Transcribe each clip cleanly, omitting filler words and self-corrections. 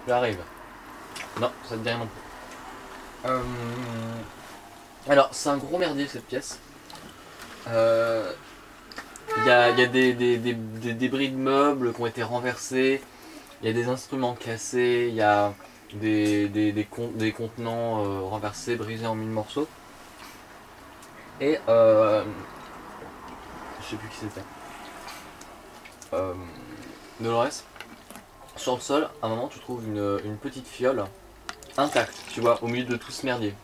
J'arrive. Non, ça te dit rien non plus. Alors, c'est un gros merdier cette pièce. Il y a des débris de meubles qui ont été renversés. Il y a des instruments cassés. Il y a des contenants renversés, brisés en mille morceaux. Et je sais plus qui c'était. Dolores, sur le sol, à un moment tu trouves une petite fiole intacte, tu vois, au milieu de tout ce merdier.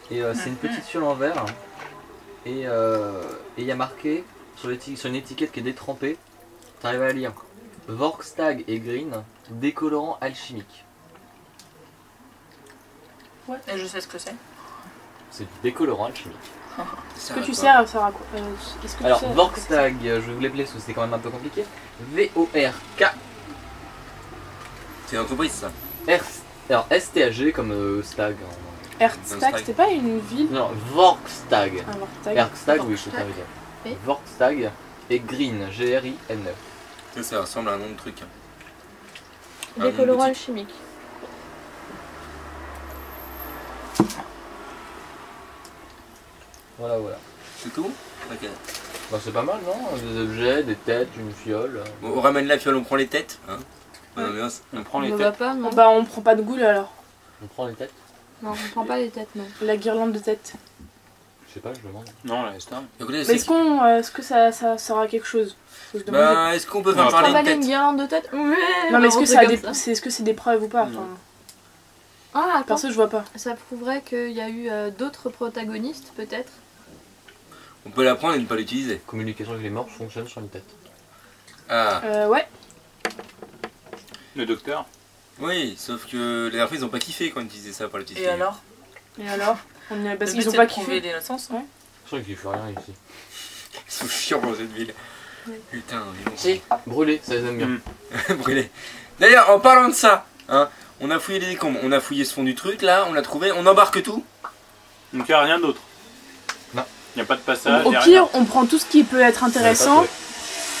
Et c'est une petite fiole en verre. Et il y a marqué sur une étiquette qui est détrempée, tu arrives à lire Vorkstag et Green, décolorant alchimique. Ouais. Et je sais ce que c'est. C'est du décolorant alchimique. Est-ce que tu sais ça à quoi Alors, Vorkstag, je vais vous l'appeler parce que c'est quand même un peu compliqué. V-O-R-K. C'est une entreprise ça. Alors, S-T-A-G comme stag. Erstag, c'était pas une ville? Non, Vorkstag. Ah, Vorkstag. Erkstag, oui, c'est ça. Vorkstag et Green, G-R-I-N-E. Ça ressemble à un nom de truc. Décolorant alchimique. Voilà, voilà. C'est tout? Ok. Bah, c'est pas mal, non? Des objets, des têtes, une fiole. Bon, on ramène la fiole, on prend les têtes. Hein, bonne ambiance. On prend On les ne têtes. va pas, non? Bah on prend pas de goule alors. On prend les têtes. Non, on prend pas les têtes, non. La guirlande de tête. Je sais pas, je demande. Non, là, c'est un. Écoutez, Mais est-ce que ça sera quelque chose? Faut se demander. bah, est-ce qu'on peut faire Non, parler de Travailler une tête? guirlande de tête? Ouais. Non mais est-ce que, ça est-ce que c'est des preuves ou pas? Non. Enfin, Ah, attends. perso je vois pas. Ça prouverait qu'il y a eu d'autres protagonistes, peut-être. On peut la prendre et ne pas l'utiliser. Communication avec les morts fonctionne sur une tête. Ah, Ouais. Le docteur. oui, sauf que les dernières fois ils ont pas kiffé quand ils utilisaient ça pour l'utiliser. Et alors? Parce qu'ils ont pas pas prouver kiffé. l'innocence. Ouais. C'est vrai qu'il fait rien ici. Ils sont chiants dans cette ville. Putain, ils Si, brûler, ça les aime bien. vont brûler. D'ailleurs, en parlant de ça, hein, on a fouillé les décombres, on a fouillé ce fond du truc là, on l'a trouvé, on embarque tout. Donc il n'y a rien d'autre. Non. Il n'y a pas de passage. Au y a pire, rien. on prend tout ce qui peut être intéressant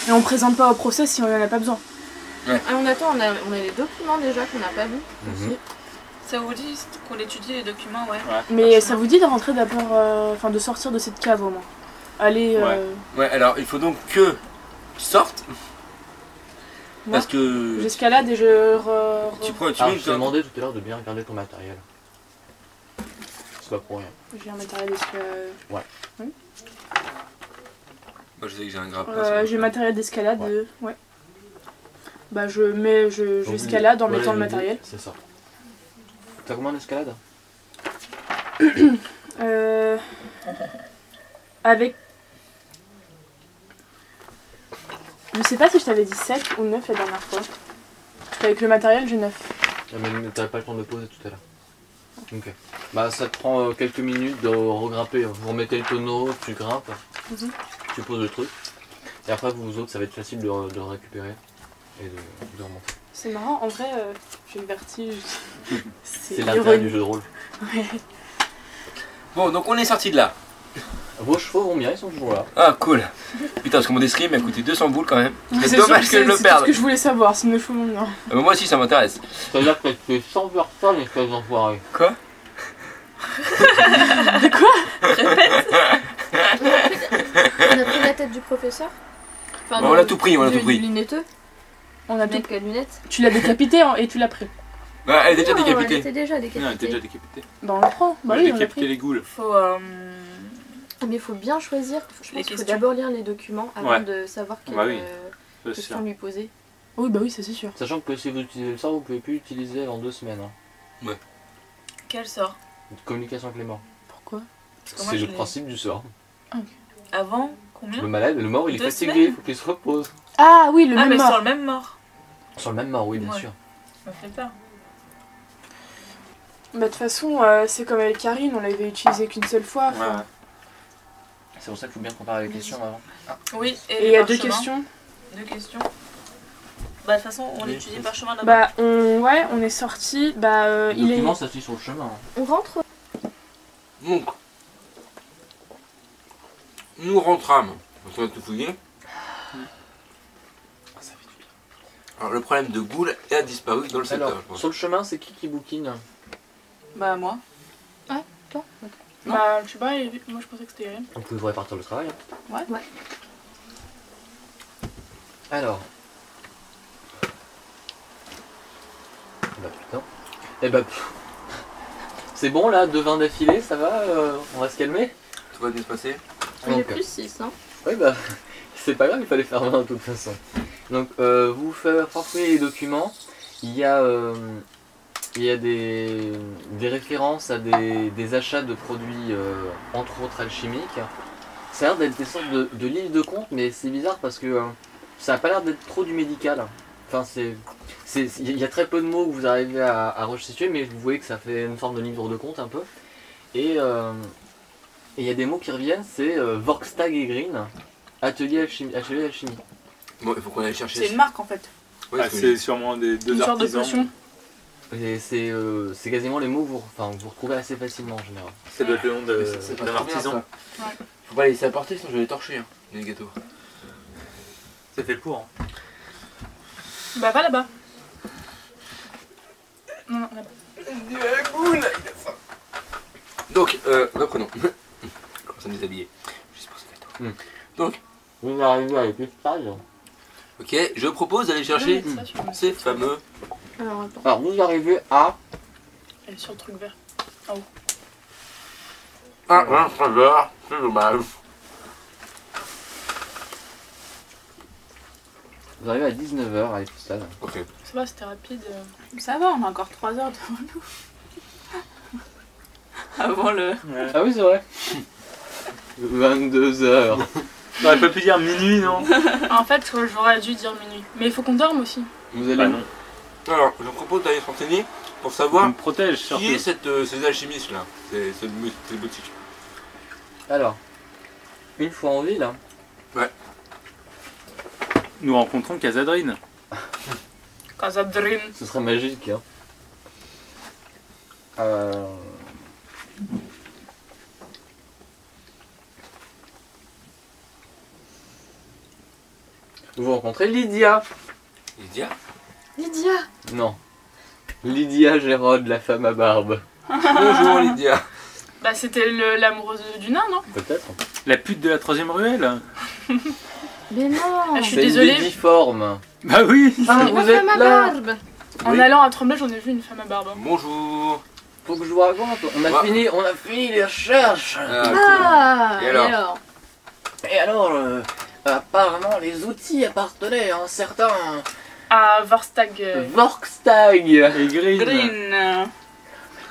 et on présente pas au procès si on en a pas besoin. Ah, on attend, on a les documents déjà qu'on n'a pas vus. Mhm. Ça vous dit qu'on étudie les documents, ouais. Mais ça vous dit de rentrer d'abord, enfin de sortir de cette cave au moins. Allez, Ouais, alors il faut donc que tu sortes. Moi, Parce que j'escalade et je tu re- prends, tu Alors, mets je t'ai demandé tout à l'heure de bien regarder ton matériel. C'est pas pour rien. J'ai un matériel d'escalade. Moi je sais que j'ai un grappin. J'ai matériel d'escalade. Ouais. Ouais. Bah j'escalade en mettant le matériel. C'est ça. T'as combien d'escalade? Avec. Je sais pas si je t'avais dit 7 ou 9 la dernière fois. Parce qu'avec le matériel j'ai 9. Ah, mais t'avais pas le temps de poser tout à l'heure. Ok. Bah ça te prend quelques minutes de regrimper. Vous remettez le tonneau, tu grimpes, tu poses le truc. Et après vous autres ça va être facile de le récupérer et de remonter. C'est marrant, en vrai j'ai le vertige. C'est l'intérêt du jeu de rôle. Ouais. Bon, donc on est sorti de là. Vos chevaux vont bien, ils sont toujours là. Ah cool. Putain, parce que mon escrime m'a coûté 200 boules quand même. C'est C'est dommage sûr que je le c'est tout perde. ce que je voulais savoir, si nos chevaux vont bien. Moi aussi ça m'intéresse. C'est-à-dire que tu fais 100 personnes, espèce d'enfoiré. Quoi? De quoi? On a pris la tête du professeur. Enfin, Bon, on a tout pris, on a tout pris. Du lunetteux. On a Le tout... mec à lunettes. Tu l'as décapité et tu l'as pris. Ouais, elle est déjà Non, elle décapitée. était déjà Non, elle était décapitée. déjà décapitée. Bah on le prend. Bah J'ai oui, on l'a décapité pris. les ghouls. Faut. Ah, mais il faut bien choisir. Je Les pense qu'il faut questions. d'abord lire les documents avant Ouais. de savoir quelle Bah oui. C'est question sûr. lui poser. Oui bah oui, ça c'est sûr. Sachant que si vous utilisez le sort, vous pouvez plus l'utiliser avant 2 semaines. Hein. Quel sort? Communication avec les morts. Pourquoi? Parce que moi, C'est je le l'ai- principe du sort. Avant combien? Le malade, le mort, il est 2 fatigué, il semaines. faut qu'il se repose. Ah oui, le Ah, même mais mort. sur le même mort. Sur le même mort, oui, bien Ouais. sûr. Ça me fait peur. Bah de toute façon, c'est comme avec Karine, on l'avait utilisé qu'une seule fois. Ouais. enfin. C'est pour ça qu'il faut bien comparer les questions avant. Oui, Et il les y a 2 parchemins. questions. 2 questions. Bah, de toute façon, on Oui, étudie oui. par chemin d'abord. Bah on est sorti. Bah Le il est. document s'affiche sur le chemin. Hein. On rentre. Donc, nous rentrâmes. On a tout fouillé. Alors le problème de Ghoul a disparu dans le secteur, Alors, je pense. sur le chemin, c'est qui bouquine? Bah, moi. Toi Non. Bah, je sais pas, moi je pensais que c'était Irène. On peut répartir le travail. Hein. Ouais. Alors. Bah putain. Eh bah. C'est bon là, 2 vins d'affilée, ça va? On va se calmer? Tout va bien se passer. J'ai Donc, plus 6, hein. oui bah. C'est pas grave, il fallait faire 20 de toute façon. Donc vous farfouillez les documents. Il y a des références à des achats de produits, entre autres alchimiques. Ça a l'air d'être des sortes de livres de compte, mais c'est bizarre parce que ça a pas l'air d'être trop du médical. Enfin, il y a très peu de mots que vous arrivez à restituer, mais vous voyez que ça fait une forme de livre de compte un peu. Et il y a des mots qui reviennent, c'est Vorkstag et Green, atelier alchimie. Bon, il faut qu'on aille chercher. C'est une marque en fait. Ouais, Ah, c'est c'est sûrement des deux Une sorte de artisans. potion. Et c'est quasiment les mots que vous retrouvez assez facilement en général. Ça doit être le nom c'est pas d'un trop bien, artisan. ça. Faut pas les laisser apporter, sinon je vais les torcher, hein, les gâteaux. Ça fait le pour. Hein. Bah, va là-bas. Non, non, là-bas. Donc, reprenons. Comment ça me déshabiller? Juste pour ce gâteau. Donc, Vous arrivez avec les stages. ok, je propose d'aller chercher Ouais, ça, sur le- ces fameux. Alors, attends. Alors vous arrivez à... Elle est sur le truc vert. Ah, un faveur, c'est dommage. Vous arrivez à 19h à l'Epistade. Ok. Ça va, c'était rapide. Ça va, on a encore 3 heures devant nous. Avant le. Ah oui c'est vrai. 22h. T'aurais pas pu dire minuit, non? En fait, j'aurais dû dire minuit. Mais il faut qu'on dorme aussi. Vous allez Bah où? non. Alors, je propose d'aller se renseigner pour On savoir me protège surtout. qui est ces alchimistes là, cette boutique. Alors, une fois en ville, Nous rencontrons Casadrine. Casadrine. ce serait magique. Hein. Vous rencontrez Lydia. Lydia. Lydia! Non. Lydia Gérode, la femme à barbe. Bonjour Lydia. Bah, c'était l'amoureuse du nain, non? Peut-être. La pute de la 3ème ruelle. Mais non! Ah, je suis C'est une désolée. difforme. Bah oui. Ah, C'est vous ma êtes femme à là. barbe! En Oui. allant à Tremblay, j'en ai vu une femme à barbe. Bonjour. Faut que je vous raconte. On a fini les recherches. Ah! Et alors Et alors, apparemment, les outils appartenaient à un certain À Vorstag. Vorkstag. Et Green. Green.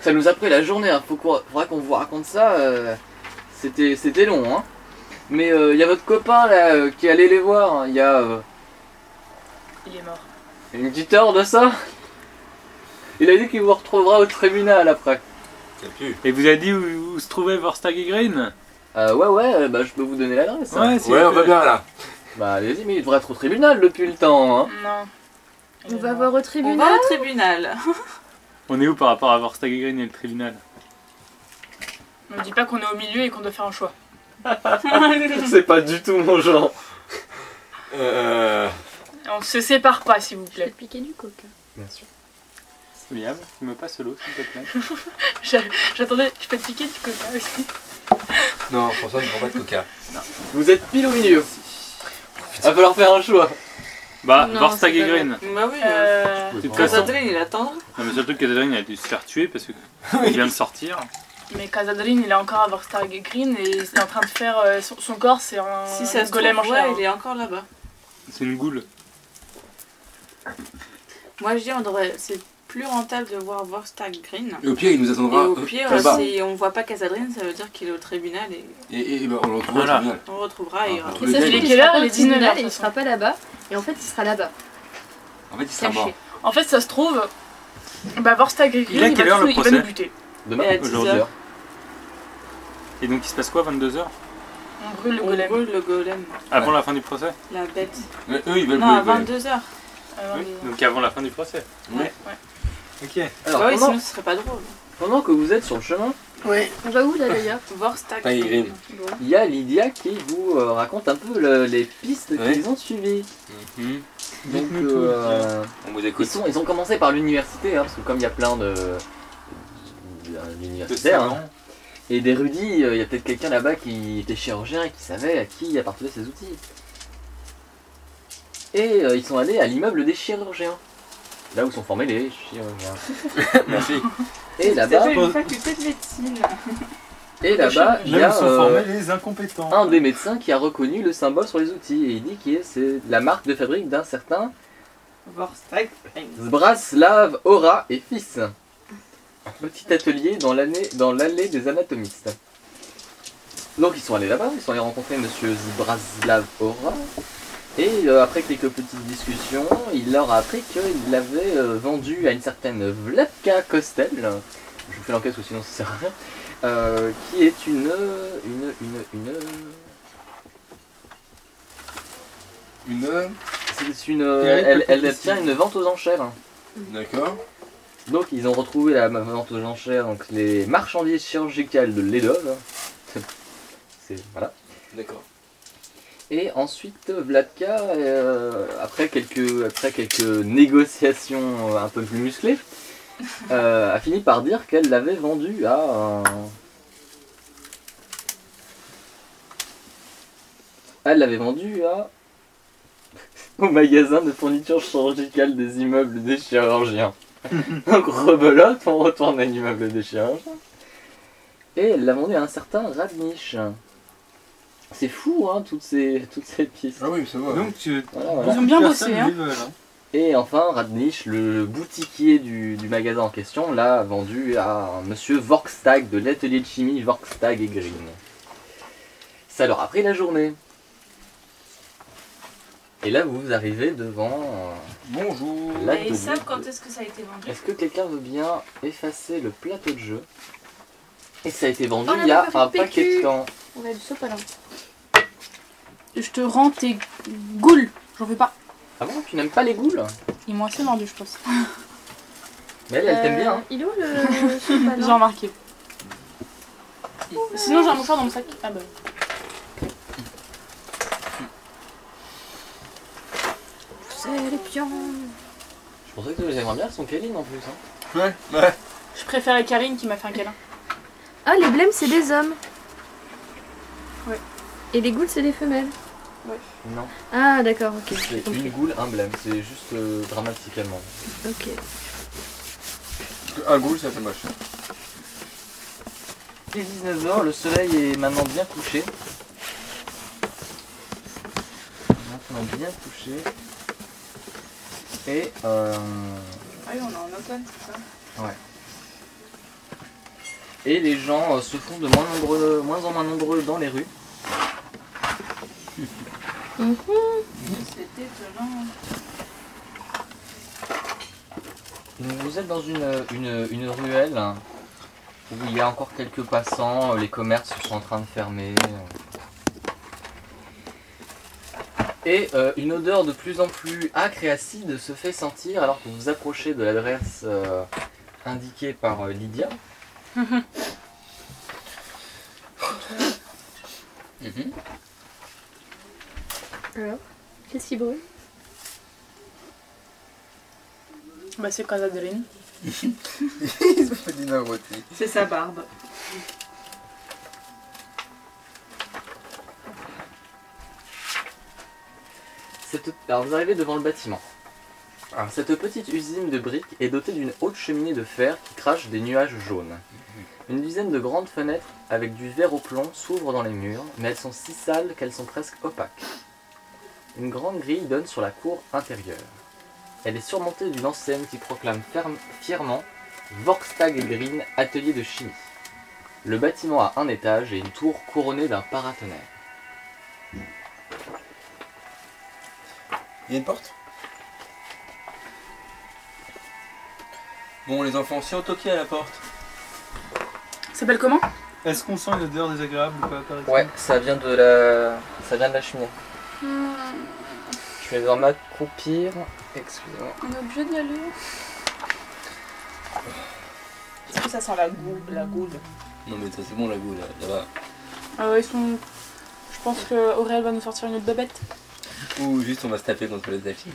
Ça nous a pris la journée, hein. Faudra qu'on vous raconte ça. C'était long, hein. Mais il y a votre copain là qui allait les voir. Il y a Il est mort. une petite heure de ça. Il a dit qu'il vous retrouvera au tribunal après. Ça pue. Et vous avez dit où se trouvait Vorstag et Green? Ouais, bah je peux vous donner l'adresse. hein. Ouais, s'il Ouais, vous on va plaît. bien là. Bah allez-y, mais il devrait être au tribunal depuis le temps. Hein. Non. Il On est va mort. voir au On va tribunal? au tribunal. On est où par rapport à Vorstag et Green et le tribunal? Ne me dis pas qu'on est au milieu et qu'on doit faire un choix. C'est pas du tout mon genre. On se sépare pas, s'il vous Je vais plaît. te piquer du coca. Bien sûr. Liam, tu me passes l'eau s'il te plaît. J'attendais, tu peux te piquer du coca aussi. Non, François ne prend pas de coca. Vous êtes pile au milieu. Va falloir faire un choix. Bah, Non, Vorstag c'est et pas Green. Bah oui. De toute façon. Casadrine, il attendra. Non mais surtout que Casadrine a dû se faire tuer parce que il vient de sortir. Mais Casadrine, il est encore à Vorstag et Green et il est en train de faire. Son corps, c'est un Si ça se golem en trouve, chair. ouais, il est encore là-bas. C'est une goule. Moi je dis, on devrait. C'est plus rentable de voir Vorstag Green. Et au pire, il nous Et attendra au pire, là-bas. si on voit pas Casadrine, ça veut dire qu'il est au tribunal et Et bah, on le retrouvera Voilà. au tribunal. on le retrouvera et il ira. Ah, Mais ça, Il c'est est qu'il quelle sera heure? pas Il au est 19 tribunal heures, et il sera pas là-bas. Et en fait, il sera là-bas. En fait, il sera mort. Caché. En fait, ça se trouve. Bah, Vorstag et Green, Il a quelle heure, le il va procès nous buter. Demain, Et à 10 aujourd'hui. heures. Et donc il se passe quoi 22h? On brûle le On golem. brûle le golem, Avant la fin du procès? la bête. Mais eux, ils veulent Non, à brûler le golem. 22h. Alors, Oui. Donc avant la fin du procès. Ouais. Ok. Alors, Bah oui, pendant, sinon ce serait pas drôle. pendant que vous êtes sur le chemin, On va où là d'ailleurs? Vorstag Pas Green. Bon. il y a Lydia qui vous raconte un peu les pistes Ouais. qu'ils ont suivies. Mhm. Donc, Dites-nous tout, On vous écoute. ils ont commencé par l'université, hein, parce que comme il y a plein d'universitaires hein, savants. et d'érudits, il y a peut-être quelqu'un là-bas qui était chirurgien et qui savait à qui appartenaient ces outils. Et ils sont allés à l'immeuble des chirurgiens, là où sont formés les chirurgiens. Merci. Et C'est là-bas, une faculté de médecine. il y Là où a sont formés les incompétents. un des médecins qui a reconnu le symbole sur les outils et il dit que c'est la marque de fabrique d'un certain Vorstag. Zbraslav Ora et fils. Petit atelier dans l'allée des anatomistes. Donc ils sont allés là-bas, ils sont allés rencontrer monsieur Zbraslav Ora. Et après quelques petites discussions, il leur a appris qu'il l'avait vendu à une certaine Vladka Kostel. Je vous fais l'enquête ou sinon ça sert à rien. Qui est une c'est une elle tient une vente aux enchères. D'accord. Donc ils ont retrouvé la vente aux enchères, donc les marchandises chirurgicales de Ledov. C'est voilà. D'accord. Et ensuite Vladka, après quelques négociations un peu plus musclées, a fini par dire qu'elle l'avait vendu à au magasin de fourniture chirurgicale des immeubles des chirurgiens. Donc rebelote, on retourne à l'immeuble des chirurgiens. Et elle l'a vendu à un certain Radnich. C'est fou hein, toutes ces pistes. Ah oui, ça va. Donc, Voilà. Ils ont bien personne bossé, hein. les veulent, hein. Et enfin, Radnich, le boutiquier du magasin en question, l'a vendu à un monsieur Vorkstag de l'atelier de chimie Vorkstag et Green. Ça leur a pris la journée. Et là, vous arrivez devant Bonjour. la Et ils savent quand est-ce que ça a été vendu. Est-ce que quelqu'un veut bien effacer le plateau de jeu? Et ça a été vendu On a il y a pas fait un de PQ. paquet de temps. On a du sopalin. Je te rends tes goules. J'en veux pas. Ah bon, tu n'aimes pas les goules? Ils m'ont assez mordu, je pense. Mais elle t'aime bien. Hein. Il est où le J'ai sopalin? remarqué. Sinon, j'ai un mouchoir dans mon sac. Ah bah. C'est les pions. Je pensais que tu les aimerais bien, elles sont câlines en plus. Hein. Ouais. Je préférais Karine qui m'a fait un câlin. Ah, les blêmes, c'est des hommes. Ouais. Et les goules, c'est des femelles. Non, Ah, d'accord, ok. c'est j'ai compris. une goule, un blême. C'est juste grammaticalement. Ok. Un goût, ça fait moche. Il est 19h, le soleil est maintenant bien couché. Maintenant bien couché. Et Ah oui, on est en automne, c'est ça. Et les gens se font de moins en moins nombreux dans les rues. C'est étonnant. Donc vous êtes dans une ruelle où il y a encore quelques passants, les commerces sont en train de fermer. Et une odeur de plus en plus âcre et acide se fait sentir alors que vous approchez de l'adresse indiquée par Lydia. Alors, qu'est-ce qui brûle? Bah, c'est Casadrine. Ils ont fait du rôti. C'est sa barbe. Alors vous arrivez devant le bâtiment. Alors, cette petite usine de briques est dotée d'une haute cheminée de fer qui crache des nuages jaunes. Une dizaine de grandes fenêtres avec du verre au plomb s'ouvrent dans les murs, mais elles sont si sales qu'elles sont presque opaques. Une grande grille donne sur la cour intérieure. Elle est surmontée d'une enseigne qui proclame fièrement Vorkstag et Green, atelier de chimie. Le bâtiment a un étage et une tour couronnée d'un paratonnerre. Il y a une porte? Bon, les enfants, si on toquait à la porte. Ça s'appelle comment? Est-ce qu'on sent une odeur désagréable ou pas par exemple? Ouais, ça vient de la cheminée. Je vais devoir m'accroupir. Excusez-moi. On est obligé d'y aller. Est-ce que ça sent la goule? Non, mais ça, c'est bon, la goût, là-bas. Ah ouais, ils sont... Je pense que Aurel va nous sortir une autre babette. Ou juste, on va se taper contre les affiches.